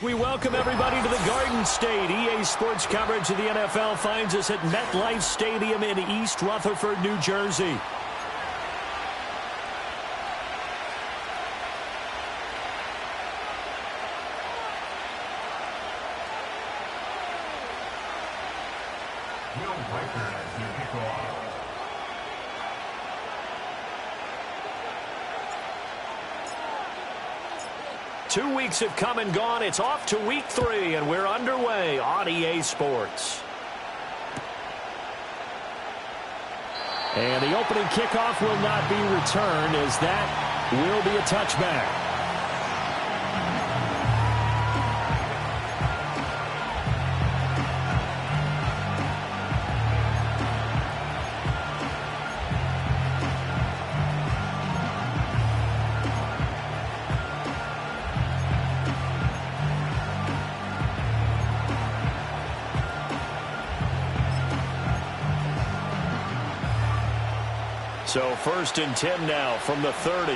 We welcome everybody to the Garden State. EA Sports coverage of the NFL finds us at MetLife Stadium in East Rutherford, New Jersey. Two weeks have come and gone. It's off to week 3, and we're underway on EA Sports. And the opening kickoff will not be returned, as that will be a touchback. So 1st and 10 now from the 30.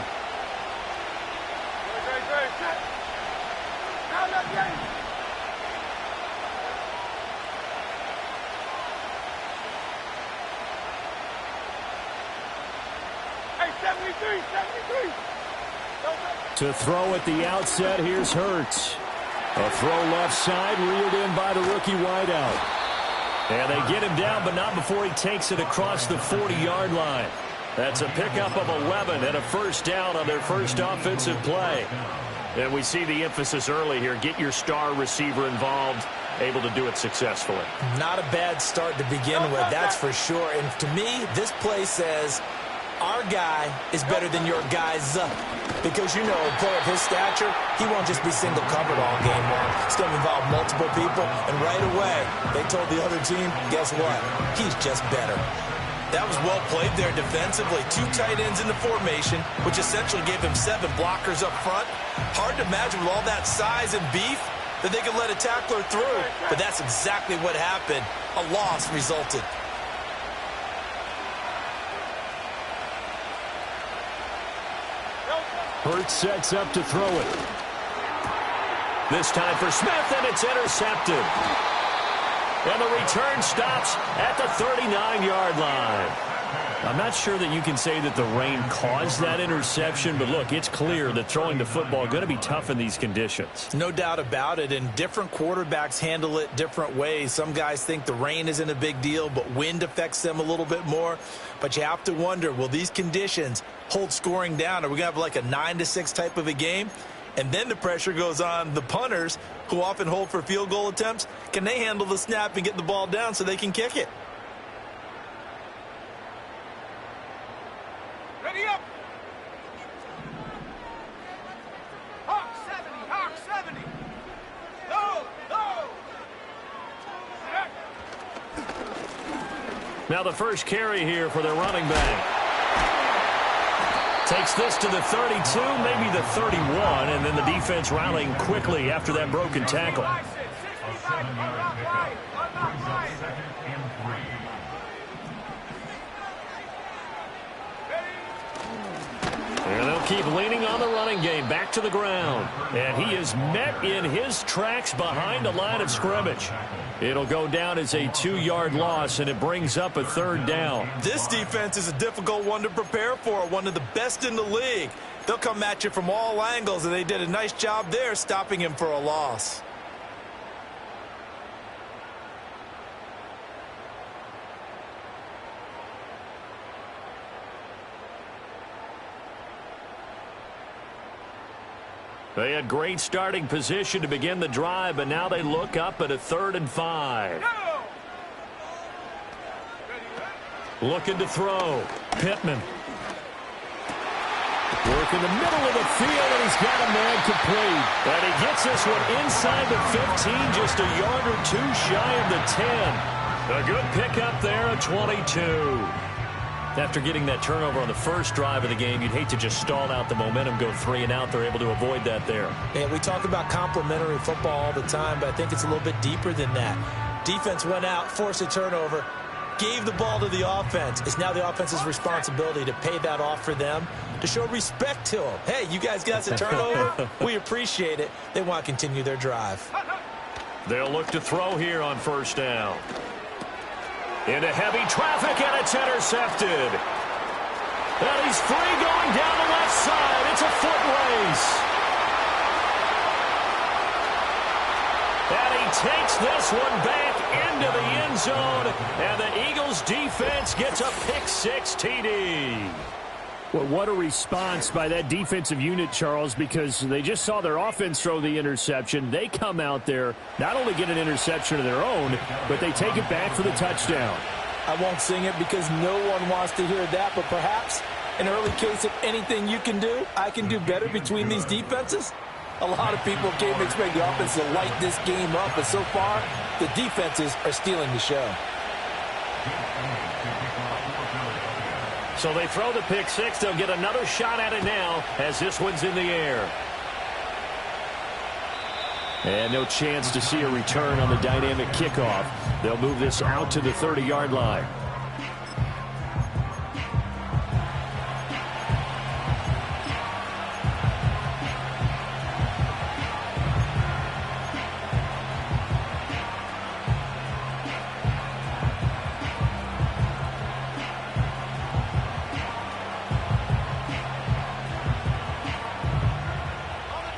To throw at the outset, here's Hurts. A throw left side, reeled in by the rookie wideout. And they get him down, but not before he takes it across the 40-yard line. That's a pickup of 11 and a first down on their first offensive play. And we see the emphasis early here. Get your star receiver involved, able to do it successfully. Not a bad start to begin with, that's for sure. And to me, this play says our guy is better than your guy's because, you know, a player of his stature, he won't just be single covered all game long. It's going to involve multiple people. And right away, they told the other team, guess what? He's just better. That was well played there defensively. 2 tight ends in the formation, which essentially gave him 7 blockers up front. Hard to imagine with all that size and beef that they could let a tackler through. But that's exactly what happened. A loss resulted. Hurts sets up to throw it. This time for Smith, and it's intercepted. And the return stops at the 39-yard line. I'm not sure that you can say that the rain caused that interception, but look, it's clear that throwing the football is going to be tough in these conditions. No doubt about it, and different quarterbacks handle it different ways. Some guys think the rain isn't a big deal, but wind affects them a little bit more. But you have to wonder, will these conditions hold scoring down? Are we going to have like a 9-6 type of a game? And then the pressure goes on the punters, who often hold for field goal attempts. Can they handle the snap and get the ball down so they can kick it? Ready up. Hawk 70, Hawk 70. Go. Now the first carry here for their running back. Takes this to the 32, maybe the 31, and then the defense rallying quickly after that broken tackle. And they'll keep leaning on the running game back to the ground. And he is met in his tracks behind the line of scrimmage. It'll go down as a 2-yard loss, and it brings up a 3rd down. This defense is a difficult one to prepare for, one of the best in the league. They'll come at you from all angles, and they did a nice job there stopping him for a loss. They had great starting position to begin the drive, but now they look up at a 3rd and 5. Looking to throw. Pittman. Work in the middle of the field, and he's got a man complete. And he gets this one inside the 15, just a yard or 2 shy of the 10. A good pickup there at 22. After getting that turnover on the first drive of the game, you'd hate to just stall out the momentum, go 3 and out. They're able to avoid that there. And we talk about complementary football all the time, but I think it's a little bit deeper than that. Defense went out, forced a turnover, gave the ball to the offense. It's now the offense's responsibility to pay that off for them. to show respect to them. Hey, you guys got a turnover? We appreciate it. They want to continue their drive. They'll look to throw here on first down. Into heavy traffic, and it's intercepted. And he's free going down the left side. It's a foot race. And he takes this one back into the end zone. And the Eagles defense gets a pick-6 TD. Well, what a response by that defensive unit, Charles, because they just saw their offense throw the interception. They come out there, not only get an interception of their own, but they take it back for the touchdown. I won't sing it because no one wants to hear that, but perhaps an early case of anything you can do, I can do better between these defenses. A lot of people came to expect the offense to light this game up, but so far, the defenses are stealing the show. So they throw the pick-6. They'll get another shot at it now as this one's in the air. And no chance to see a return on the dynamic kickoff. They'll move this out to the 30-yard line.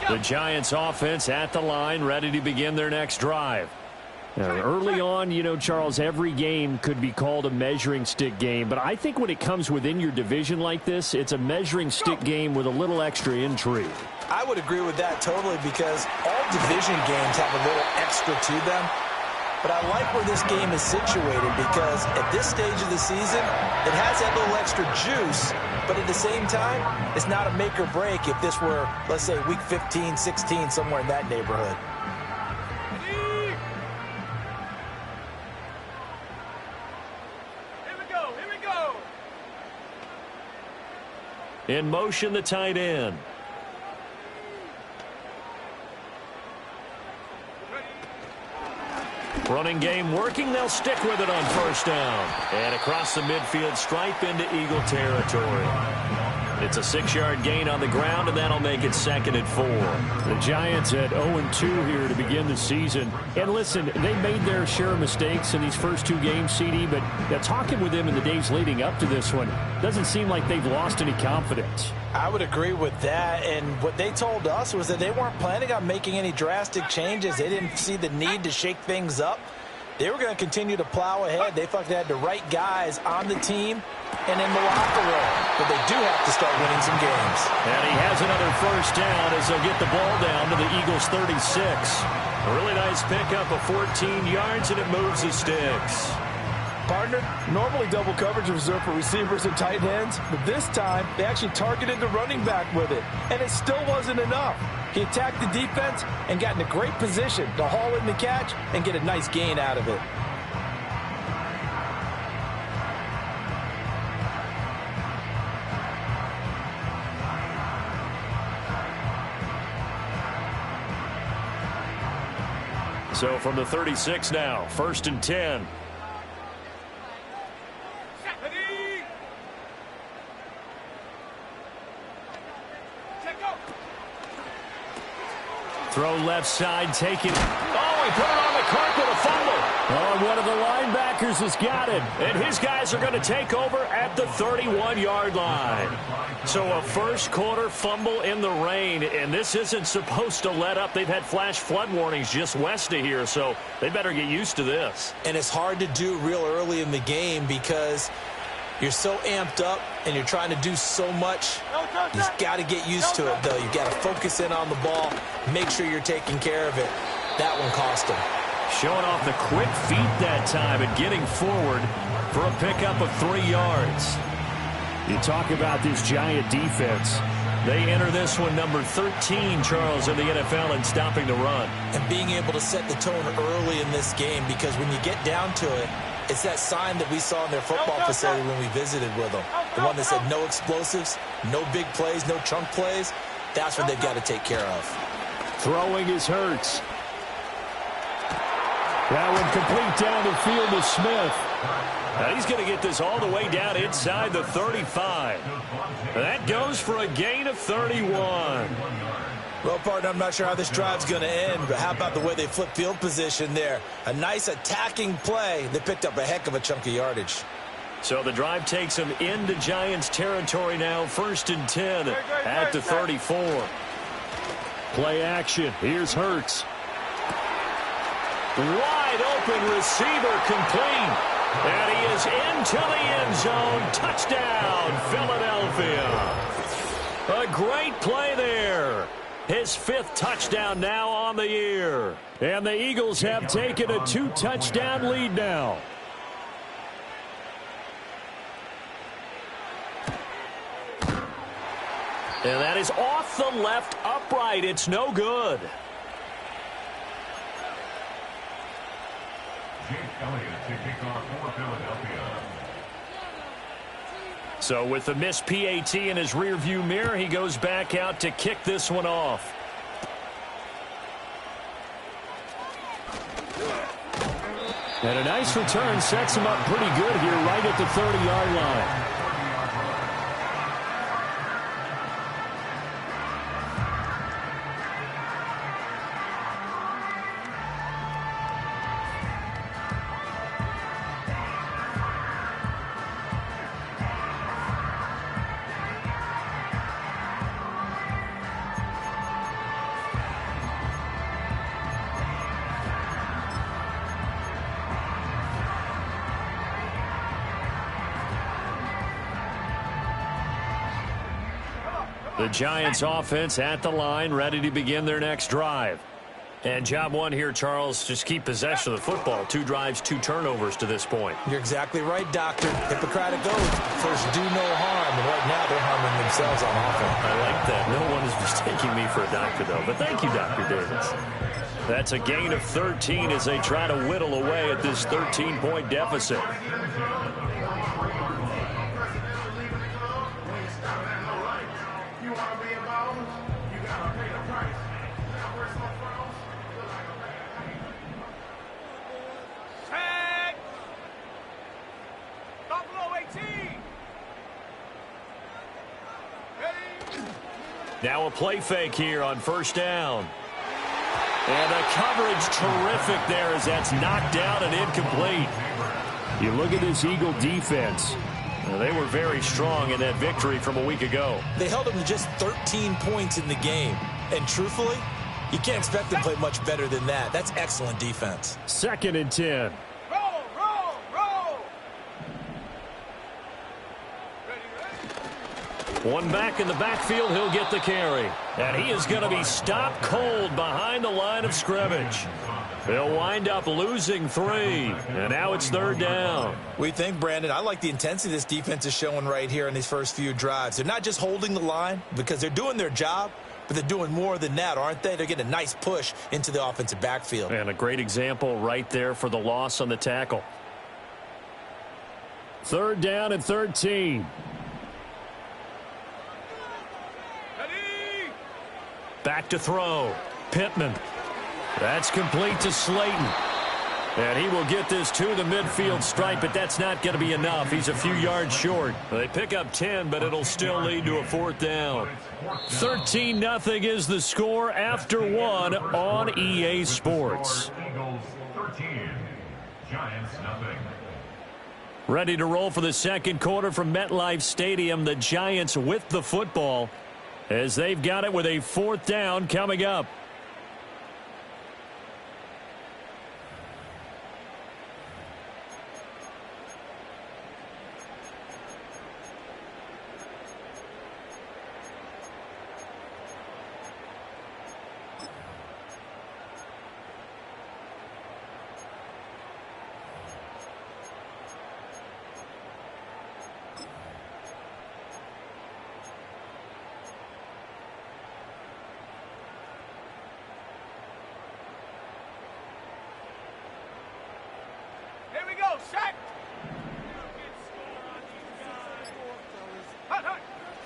The Giants offense at the line, ready to begin their next drive. Now, early on, you know, Charles, every game could be called a measuring stick game, but I think when it comes within your division like this, it's a measuring stick game with a little extra intrigue. I would agree with that totally because all division games have a little extra to them. But I like where this game is situated because at this stage of the season, it has that little extra juice, but at the same time, it's not a make or break if this were, let's say, week 15, 16, somewhere in that neighborhood. Here we go, here we go. In motion, the tight end. Running game working. They'll stick with it on first down. And across the midfield stripe into Eagle territory. It's a 6-yard gain on the ground, and that'll make it 2nd and 4. The Giants at 0-2 here to begin the season. And listen, they made their share of mistakes in these first 2 games, CD, but talking with them in the days leading up to this one, doesn't seem like they've lost any confidence. I would agree with that, and what they told us was that they weren't planning on making any drastic changes. They didn't see the need to shake things up. They were going to continue to plow ahead. They felt they had the right guys on the team and in the locker room, but they do have to start winning some games. And he has another first down as they'll get the ball down to the Eagles' 36. A really nice pickup of 14 yards, and it moves the sticks. Partner, normally double coverage is reserved for receivers and tight ends, but this time they actually targeted the running back with it, and it still wasn't enough. He attacked the defense and got in a great position to haul in the catch and get a nice gain out of it. So from the 36 now, 1st and 10. Throw left side, taken. Oh, he put it on the carpet, a fumble. Oh, one of the linebackers has got it. And his guys are going to take over at the 31-yard line. So a first-quarter fumble in the rain, and this isn't supposed to let up. They've had flash flood warnings just west of here, so they better get used to this. And it's hard to do real early in the game because you're so amped up and you're trying to do so much. You've got to get used to it, though. You've got to focus in on the ball, make sure you're taking care of it. That one cost him. Showing off the quick feet that time and getting forward for a pickup of 3 yards. You talk about this Giant defense. They enter this one number 13, Charles, in the NFL in stopping the run. And being able to set the tone early in this game, because when you get down to it, it's that sign that we saw in their football facility when we visited with them. The one that said no explosives, no big plays, no chunk plays. That's what they've got to take care of. Throwing is Hurts. That one complete down the field to Smith. Now he's going to get this all the way down inside the 35. That goes for a gain of 31. Well, partner, I'm not sure how this drive's going to end, but how about the way they flip field position there? A nice attacking play. They picked up a heck of a chunk of yardage. So the drive takes them into Giants territory now, 1st and 10 at the 34. Play action. Here's Hurts. Wide open receiver complete. And he is into the end zone. Touchdown, Philadelphia. A great play there. His 5th touchdown now on the year. And the Eagles have taken a 2-touchdown lead now. And that is off the left upright. It's no good. So with the missed PAT in his rearview mirror, he goes back out to kick this one off. And a nice return sets him up pretty good here right at the 30-yard line. The Giants offense at the line, ready to begin their next drive. And job one here, Charles, just keep possession of the football. 2 drives, 2 turnovers to this point. You're exactly right, Doctor. Hippocratic oath. First, do no harm. And right now, they're harming themselves on offense. I like that. No one is mistaking me for a doctor, though. But thank you, Dr. Davis. That's a gain of 13 as they try to whittle away at this 13-point deficit. Now a play fake here on 1st down. And the coverage terrific there as that's knocked down and incomplete. You look at this Eagle defense. Well, they were very strong in that victory from a week ago. They held them to just 13 points in the game. And truthfully, you can't expect them to play much better than that. That's excellent defense. 2nd and 10. One back in the backfield, he'll get the carry. And he is going to be stopped cold behind the line of scrimmage. They'll wind up losing 3. And now it's 3rd down. We think, Brandon, I like the intensity this defense is showing right here in these first few drives. They're not just holding the line because they're doing their job, but they're doing more than that, aren't they? They're getting a nice push into the offensive backfield. And a great example right there for the loss on the tackle. 3rd down and 13. Back to throw. Pittman. That's complete to Slayton. And he will get this to the midfield stripe, but that's not going to be enough. He's a few yards short. They pick up 10, but it'll still lead to a 4th down. 13-0 is the score after 1 on EA Sports. Ready to roll for the 2nd quarter from MetLife Stadium. The Giants with the football as they've got it with a 4th down coming up.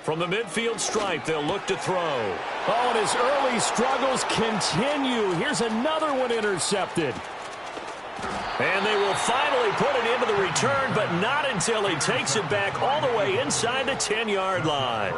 From the midfield stripe, they'll look to throw. Oh, and his early struggles continue. Here's another one intercepted. And they will finally put it into the return, but not until he takes it back all the way inside the 10-yard line.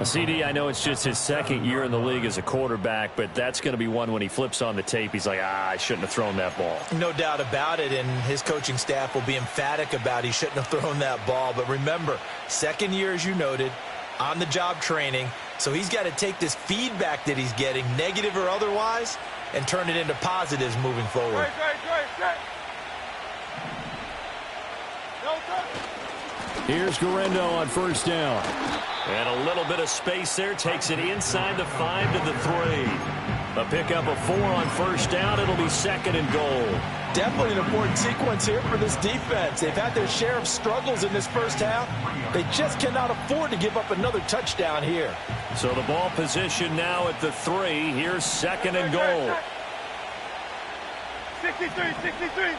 CD, I know it's just his second year in the league as a quarterback, but that's going to be one when he flips on the tape. He's like, I shouldn't have thrown that ball. No doubt about it, and his coaching staff will be emphatic about he shouldn't have thrown that ball. But remember, second year, as you noted, on-the-job training, so he's got to take this feedback that he's getting, negative or otherwise, and turn it into positives moving forward. Here's Guerrero on first down. And a little bit of space there. Takes it inside the 5 to the 3. A pickup of 4 on first down. It'll be second and goal. Definitely an important sequence here for this defense. They've had their share of struggles in this first half. They just cannot afford to give up another touchdown here. So the ball position now at the 3. Here's second and goal. 63.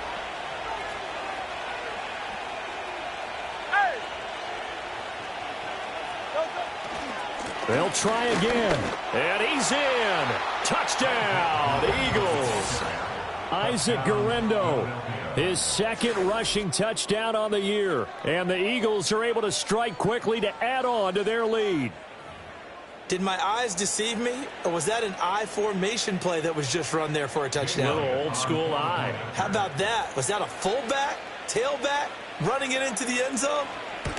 They'll try again. And he's in. Touchdown, Eagles. Isaac Guerrero, his second rushing touchdown on the year. And the Eagles are able to strike quickly to add on to their lead. Did my eyes deceive me, or was that an I formation play that was just run there for a touchdown? Little old school eye. How about that? Was that a fullback, tailback, running it into the end zone?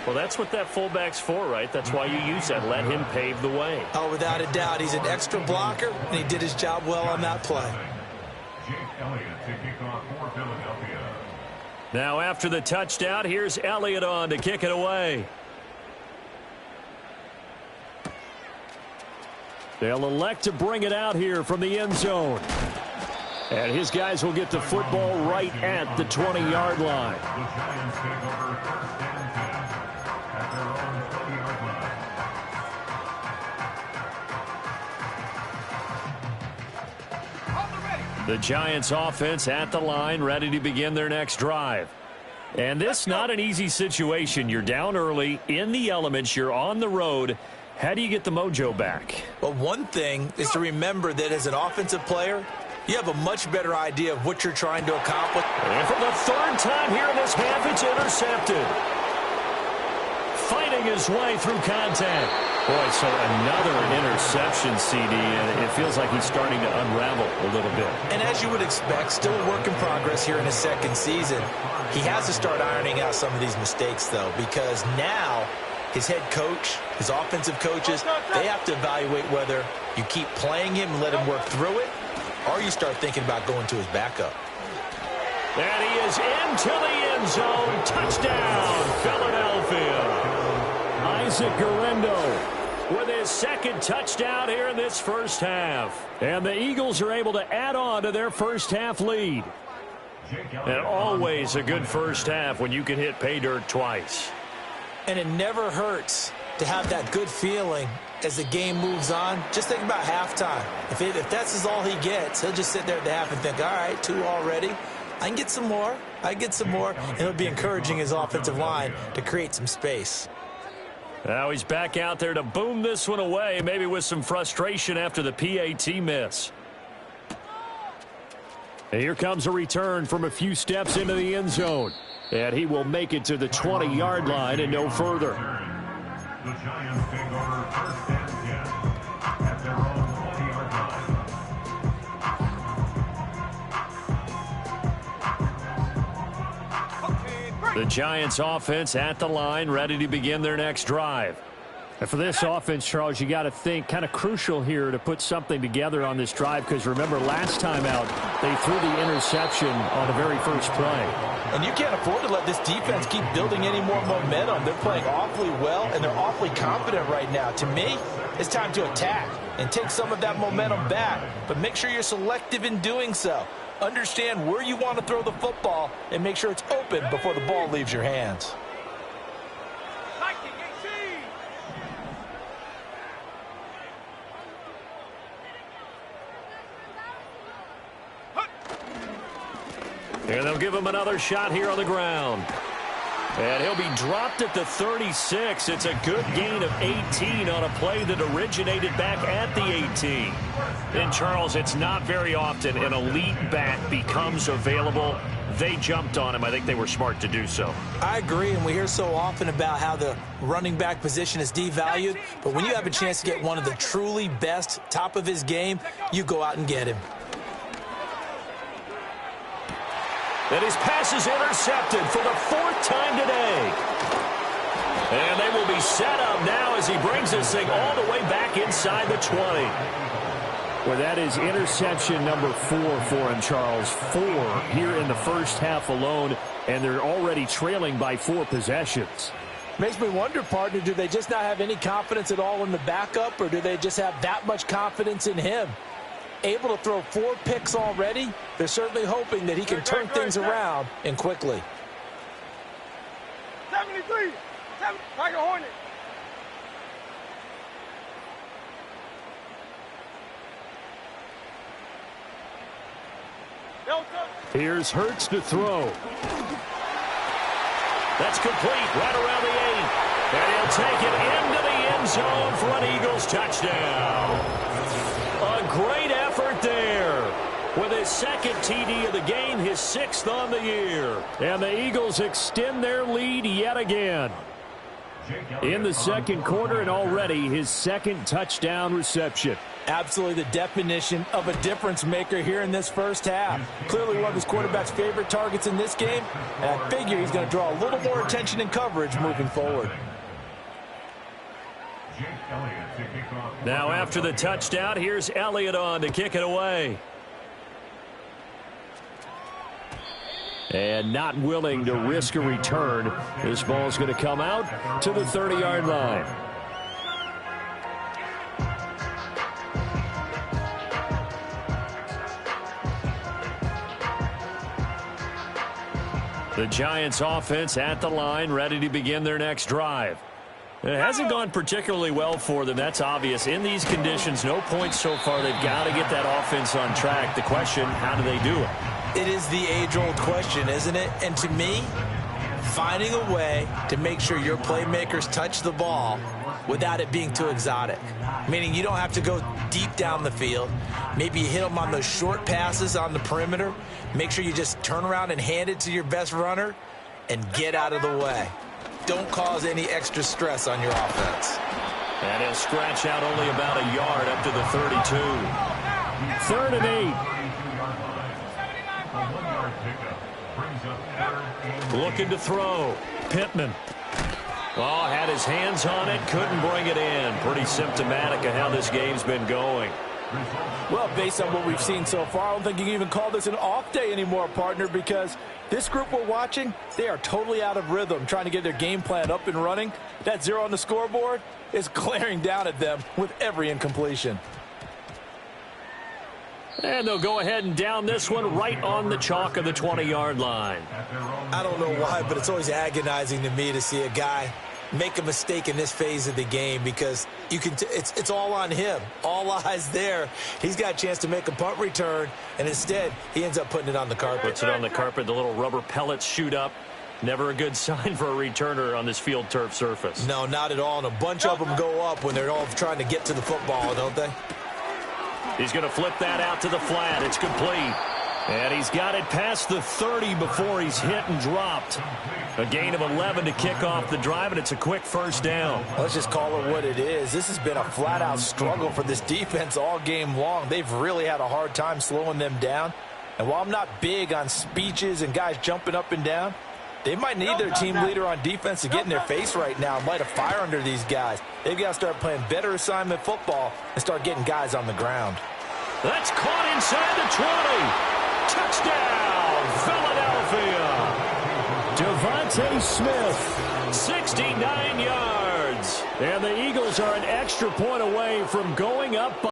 Well, that's what that fullback's for, right? That's why you use that. Let him pave the way. Oh, without a doubt. He's an extra blocker, and he did his job well on that play. Now, after the touchdown, here's Elliott on to kick it away. They'll elect to bring it out here from the end zone. And his guys will get the football right at the 20-yard line. The Giants offense at the line, ready to begin their next drive. And this not an easy situation. You're down early, in the elements, you're on the road. How do you get the mojo back? Well, one thing is to remember that as an offensive player, you have a much better idea of what you're trying to accomplish. And for the third time here in this half, it's intercepted. Fighting his way through contact. Boy, so another interception, CD, and it feels like he's starting to unravel a little bit. And as you would expect, still a work in progress here in his second season. He has to start ironing out some of these mistakes, though, because now his head coach, his offensive coaches, they have to evaluate whether you keep playing him and let him work through it, or you start thinking about going to his backup. And he is into the end zone. Touchdown, Philadelphia. Isaac Guerrero with his second touchdown here in this first half. And the Eagles are able to add on to their first half lead. And always a good first half when you can hit pay dirt twice. And it never hurts to have that good feeling as the game moves on. Just think about halftime. If that's all he gets, he'll just sit there at the half and think, all right, 2 already. I can get some more. And it'll be encouraging his offensive line to create some space. Now he's back out there to boom this one away, maybe with some frustration after the PAT miss. And here comes a return from a few steps into the end zone. And he will make it to the 20-yard line and no further. The Giants take over first and 10 at their own 20-yard line. The Giants offense at the line, ready to begin their next drive. And for this offense, Charles, you got to think kind of crucial here to put something together on this drive, because remember last time out they threw the interception on the very first play. And you can't afford to let this defense keep building any more momentum. They're playing awfully well, and they're awfully confident right now. To me, it's time to attack and take some of that momentum back. But make sure you're selective in doing so. Understand where you want to throw the football and make sure it's open before the ball leaves your hands. And they'll give him another shot here on the ground. And he'll be dropped at the 36. It's a good gain of 18 on a play that originated back at the 18. And, Charles, it's not very often an elite back becomes available they jumped on him. I think they were smart to do so. I agree, and we hear so often about how the running back position is devalued, but when you have a chance to get one of the truly best, top of his game, you go out and get him. And his pass is intercepted for the 4th time today. And they will be set up now as he brings this thing all the way back inside the 20. Well, that is interception number 4 for him, Charles. 4 here in the first half alone, and they're already trailing by 4 possessions. Makes me wonder, partner, do they just not have any confidence at all in the backup, or do they just have that much confidence in him? Able to throw 4 picks already, they're certainly hoping that he can turn things around and quickly. 73, Tiger Hornet. Here's Hurts to throw. That's complete right around the 8. And he'll take it into the end zone for an Eagles touchdown. A great effort there. With his 2nd TD of the game, his 6th on the year. And the Eagles extend their lead yet again. In the 2nd quarter, and already his 2nd touchdown reception. Absolutely the definition of a difference maker here in this first half. Clearly one of his quarterback's favorite targets in this game, and I figure he's going to draw a little more attention and coverage moving forward. Now after the touchdown, here's Elliott on to kick it away. And not willing to risk a return. This ball's going to come out to the 30-yard line. The Giants offense at the line, ready to begin their next drive. It hasn't gone particularly well for them. That's obvious. In these conditions, no points so far. They've got to get that offense on track. The question, how do they do it? It is the age-old question, isn't it? And to me, finding a way to make sure your playmakers touch the ball without it being too exotic. Meaning you don't have to go deep down the field. Maybe you hit them on those short passes on the perimeter. Make sure you just turn around and hand it to your best runner and get out of the way. Don't cause any extra stress on your offense. And he'll scratch out only about a yard up to the 32. 3rd and 8. Looking to throw. Pittman. Oh, had his hands on it. Couldn't bring it in. Pretty symptomatic of how this game's been going. Well, based on what we've seen so far, I don't think you can even call this an off day anymore, partner, because this group we're watching, they are totally out of rhythm, trying to get their game plan up and running. That 0 on the scoreboard is glaring down at them with every incompletion. And they'll go ahead and down this one right on the chalk of the 20-yard line. I don't know why, but it's always agonizing to me to see a guy make a mistake in this phase of the game, because you can it's all on him. All eyes there. He's got a chance to make a punt return, and instead he ends up putting it on the carpet. Puts it on the carpet. The little rubber pellets shoot up. Never a good sign for a returner on this field turf surface. No, not at all. And a bunch of them go up when they're all trying to get to the football, don't they? He's going to flip that out to the flat. It's complete. And he's got it past the 30 before he's hit and dropped. A gain of 11 to kick off the drive, and it's a quick first down. Let's just call it what it is. This has been a flat-out struggle for this defense all game long. They've really had a hard time slowing them down. And while I'm not big on speeches and guys jumping up and down, they might need their team leader on defense to get in their face right now and light a fire under these guys. They've got to start playing better assignment football and start getting guys on the ground. That's caught inside the 20. Touchdown, Philadelphia. Devontae Smith. 69 yards. And the Eagles are an extra point away from going up by